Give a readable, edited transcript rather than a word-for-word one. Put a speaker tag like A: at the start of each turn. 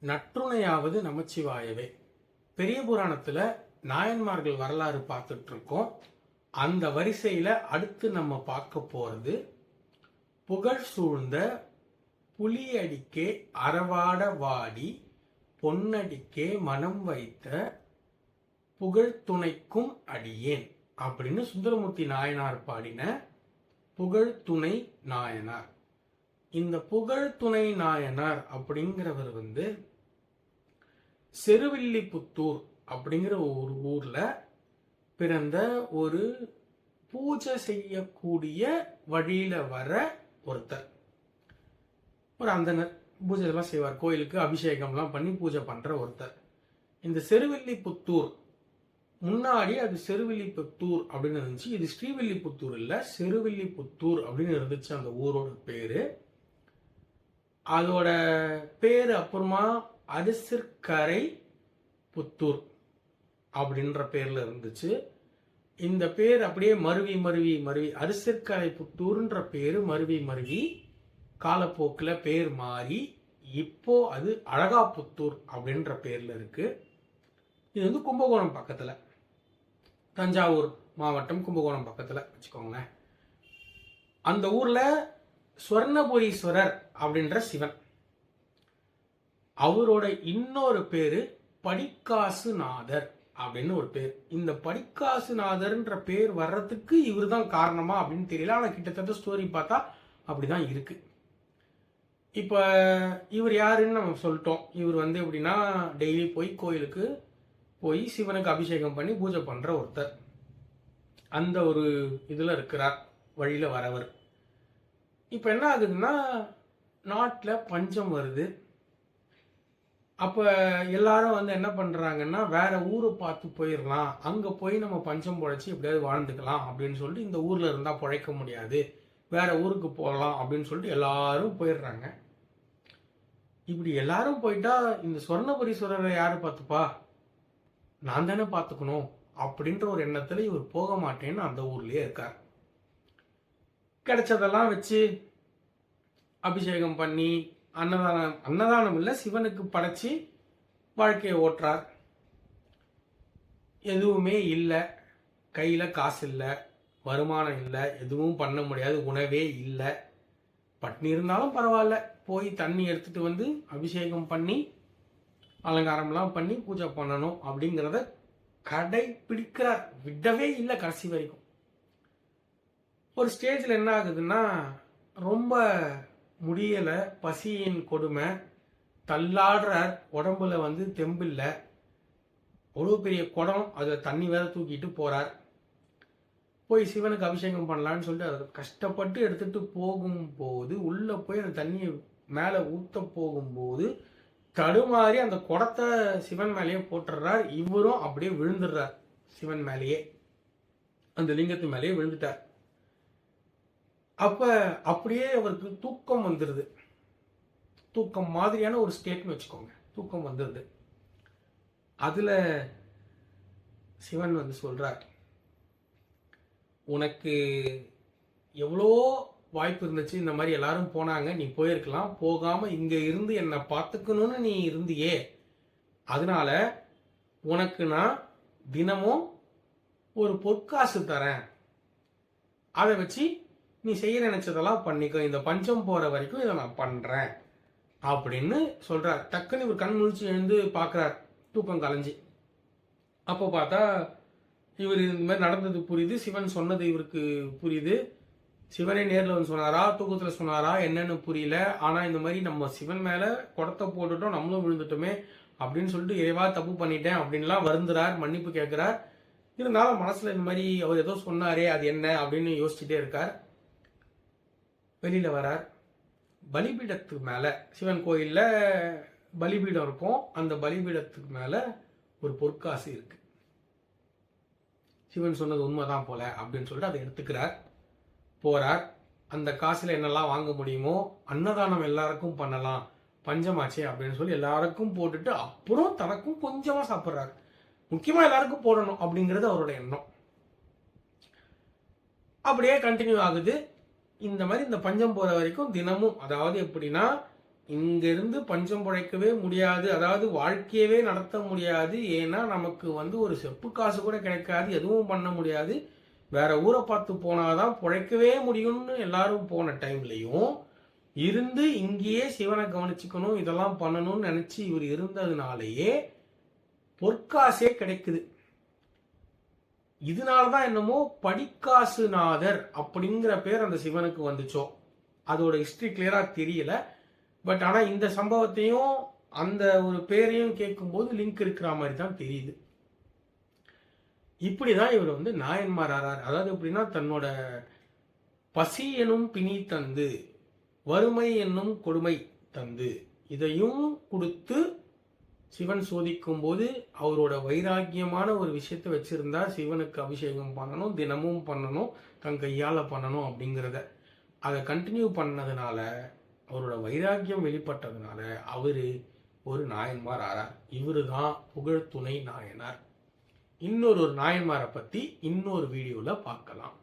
A: நற்றுணையாவது நமச்சிவாயவே. பெரிய புராணத்துல நாயன்மார்கள் வரலாறு பார்த்துட்டு இருக்கோம். அந்த வரிசையில அடுத்து நம்ம பார்க்க போறது புகழ் சூழ்ந்த புலியடிக்கே அறவாட வாடி பொன்னடிக்கே மனம் வைத்த புகழ் துணைக்கும் அடியேன் அப்படின்னு சுந்தரமூர்த்தி நாயனார் பாடின புகழ் துணை நாயனார். இந்த புகழ் துணை நாயனார் அப்படிங்கிறவர் செருவில்லிபுத்தூர் அப்படிங்கிற ஒரு ஊர்ல பிறந்த ஒரு பூஜை செய்யக்கூடிய வழியில வர ஒருத்தர், ஒரு அந்தனர். பூஜை எல்லாம் செய்வார், கோயிலுக்கு அபிஷேகம்லாம் பண்ணி பூஜை பண்ற ஒருத்தர். இந்த செருவில்லிபுத்தூர் முன்னாடி அது செருவில்லிபுத்தூர் அப்படின்னு இருந்துச்சு. இது ஸ்ரீவில்லிபுத்தூர் இல்ல, செருவில்லிபுத்தூர் அப்படின்னு இருந்துச்சு அந்த ஊரோட பேரு. அதோட பேரு அப்புறமா அரிசிற்கரை புத்தூர் அப்படின்ற பேர்ல இருந்துச்சு. இந்த பேர் அப்படியே மருவி மருவி மருவி அரிசிற்கரை புத்தூர்ன்ற பேரு மருவி மருவி காலப்போக்கில் பேர் மாறி இப்போ அது அழகாபுத்தூர் அப்படின்ற பேர்ல இருக்கு. இது கும்பகோணம் பக்கத்துல, தஞ்சாவூர் மாவட்டம் கும்பகோணம் பக்கத்துல வச்சுக்கோங்களேன். அந்த ஊர்ல ஸ்வர்ணபுரீஸ்வரர் அப்படின்ற சிவன், அவரோட இன்னொரு பேரு படிக்காசுநாதர் அப்படின்னு ஒரு பேர். இந்த படிக்காசுநாதர்ன்ற பேர் வர்றதுக்கு இவர் தான் காரணமா அப்படின்னு தெரியல, ஆனா கிட்டத்தட்ட ஸ்டோரி பார்த்தா அப்படிதான் இருக்கு. இப்ப இவர் யாருன்னு நம்ம சொல்லிட்டோம். இவர் எப்படின்னா டெய்லி போய் கோயிலுக்கு போய் சிவனுக்கு அபிஷேகம் பண்ணி பூஜை பண்ற ஒருத்தர். அந்த ஒரு இதுல இருக்கிறார், வழியில வரவர். இப்ப என்ன ஆகுதுன்னா, நாட்டில் பஞ்சம் வருது. அப்ப எல்லாரும் என்ன பண்றாங்கன்னா, வேற ஊரை பார்த்து போயிடலாம், அங்க போய் நம்ம பஞ்சம் பொழைச்சி எப்படியாவது வாழ்ந்துக்கலாம் அப்படின்னு சொல்லிட்டு, இந்த ஊர்ல இருந்தா பொழைக்க முடியாது, வேற ஊருக்கு போகலாம் அப்படின்னு சொல்லிட்டு எல்லாரும் போயிடுறாங்க. இப்படி எல்லாரும் போயிட்டா இந்த சொர்ணபுரீஸ்வரரை யாரு பார்த்துப்பா, நான் தானே பார்த்துக்கணும் அப்படின்ற ஒரு எண்ணத்துல இவர் போக மாட்டேன்னு அந்த ஊர்லயே இருக்கார். கிடைச்சதெல்லாம் வச்சு அபிஷேகம் பண்ணி அன்னதானம் இல்லை, சிவனுக்கு படைச்சி வாழ்க்கையை ஓட்டுறார். எதுவுமே இல்லை, கையில காசு இல்லை, வருமானம் இல்லை, எதுவும் பண்ண முடியாது, உணவே இல்லை. பட்னி இருந்தாலும் பரவாயில்ல, போய் தண்ணி எடுத்துட்டு அபிஷேகம் பண்ணி அலங்காரம்லாம் பண்ணி பூஜை பண்ணணும் அப்படிங்கிறத கடைபிடிக்கிறார், விடவே இல்லை கடைசி வரைக்கும். ஒரு ஸ்டேஜில் என்ன ஆகுதுன்னா, ரொம்ப முடியலை, பசியின் கொடுமை, தள்ளாடுறார், உடம்புல தெம்பில்லை, அவ்வளோ பெரிய குடம், அதில் தண்ணி வேற தூக்கிட்டு போறார். போய் சிவனுக்கு அபிஷேகம் பண்ணலான்னு சொல்லிட்டு அதை கஷ்டப்பட்டு எடுத்துட்டு போகும்போது, உள்ள போய் அந்த தண்ணியை மேலே ஊற்ற போகும்போது தடுமாறி அந்த குடத்தை சிவன் மேலேயே போட்டுடுறார். இவரும் அப்படியே விழுந்துடுறார், சிவன் மேலேயே, அந்த லிங்கத்து மேலேயே விழுந்துட்டார். அப்ப அப்படியே அவருக்கு தூக்கம் வந்துடுது. தூக்கம் மாதிரியான ஒரு ஸ்டேட்னு வச்சுக்கோங்க, தூக்கம் வந்துடுது. அதுல சிவன் சொல்றார், உனக்கு எவ்வளோ வாய்ப்பு இருந்துச்சு, இந்த மாதிரி எல்லாரும் போனாங்க, நீ போயிருக்கலாம், போகாம இங்க இருந்து என்னை பார்த்துக்கணும்னு நீ இருந்தியே, அதனால உனக்கு நான் தினமும் ஒரு பொற்காசு தரேன், அதை வச்சு நீ செய்ய நினைச்சதெல்லாம் பண்ணிக்கோ, இந்த பஞ்சம் போற வரைக்கும் இதை நான் பண்றேன் அப்படின்னு சொல்றார். டக்குன்னு இவர் கண் முழிச்சு எழுந்து பாக்குறார், தூக்கம் கலைஞ்சி. அப்போ பார்த்தா இவர் இந்த மாதிரி நடந்தது புரியுது, சிவன் சொன்னது இவருக்கு புரியுது. சிவனே நேரில் சொன்னாரா, தூக்கத்துல சொன்னாரா என்னன்னு புரியல. ஆனா இந்த மாதிரி நம்ம சிவன் மேல குடத்தை போட்டுட்டோம், நம்மளும் விழுந்துட்டோமே அப்படின்னு சொல்லிட்டு இறைவா தப்பு பண்ணிட்டேன் அப்படின்லாம் வருந்துறார், மன்னிப்பு கேட்கிறார். இருந்தாலும் மனசுல இந்த மாதிரி அவர் ஏதோ சொன்னாரே, அது என்ன அப்படின்னு யோசிச்சுட்டே இருக்கார். வெளியில வரார். பலிபீடத்துக்கு மேல, சிவன் கோயில்ல பலிபீடம் இருக்கும், அந்த பலிபீடத்துக்கு மேல ஒரு பொற்காசு இருக்கு. சிவன் சொன்னது உண்மைதான் போல அப்படின்னு சொல்லிட்டு அதை எடுத்துக்கிறார், போறார். அந்த காசுல என்னெல்லாம் வாங்க முடியுமோ அன்னதானம் எல்லாருக்கும் பண்ணலாம், பஞ்சமாச்சே அப்படின்னு சொல்லி எல்லாருக்கும் போட்டுட்டு அப்புறம் தனக்கும் கொஞ்சமா சாப்பிட்றாரு. முக்கியமா எல்லாருக்கும் போடணும் அப்படிங்கிறது அவரோட எண்ணம். அப்படியே கண்டினியூ ஆகுது. இந்த மாதிரி இந்த பஞ்சம் போற வரைக்கும் தினமும், அதாவது எப்படின்னா இங்கிருந்து பஞ்சம் பிழைக்கவே முடியாது, அதாவது வாழ்க்கையவே நடத்த முடியாது. ஏன்னா நமக்கு வந்து ஒரு செப்பு காசு கூட கிடைக்காது, எதுவும் பண்ண முடியாது, வேற ஊரை பார்த்து போனாதான் பிழைக்கவே முடியும்னு எல்லாரும் போன டைம்லையும் இருந்து இங்கேயே சிவனை கவனிச்சுக்கணும், இதெல்லாம் பண்ணணும்னு நினைச்சு இவர் இருந்ததுனாலேயே பொற்காசே கிடைக்குது. இதனாலதான் என்னமோ படிக்காசுநாதர் அப்படிங்கிற பேர் அந்த சிவனுக்கு வந்துச்சோ. அதோட ஹிஸ்டரி கிளியரா தெரியல. பட் ஆனா இந்த சம்பவத்தையும் அந்த ஒரு பேரையும் கேட்கும்போது லிங்க் இருக்கிற மாதிரி தான் தெரியுது. இப்படிதான் இவர் வந்து நாயன்மார் ஆறார். அதாவது எப்படின்னா, தன்னோட பசி எனும் பிணி தந்து, வறுமை என்னும் கொடுமை தந்து, இதையும் கொடுத்து சிவன் சோதிக்கும் போது அவரோட வைராக்கியமான ஒரு விஷயத்த வச்சிருந்தா, சிவனுக்கு அபிஷேகம் பண்ணணும், தினமும் பண்ணணும், தன் கையால பண்ணணும் அப்படிங்கிறத அதை கண்டினியூ பண்ணதுனால, அவரோட வைராக்கியம் வெளிப்பட்டதுனால அவரு ஒரு நாயன்மார் ஆறார். இவரு தான் புகழ் துணை நாயனார். இன்னொரு நாயன்மாரை பத்தி இன்னொரு வீடியோல பார்க்கலாம்.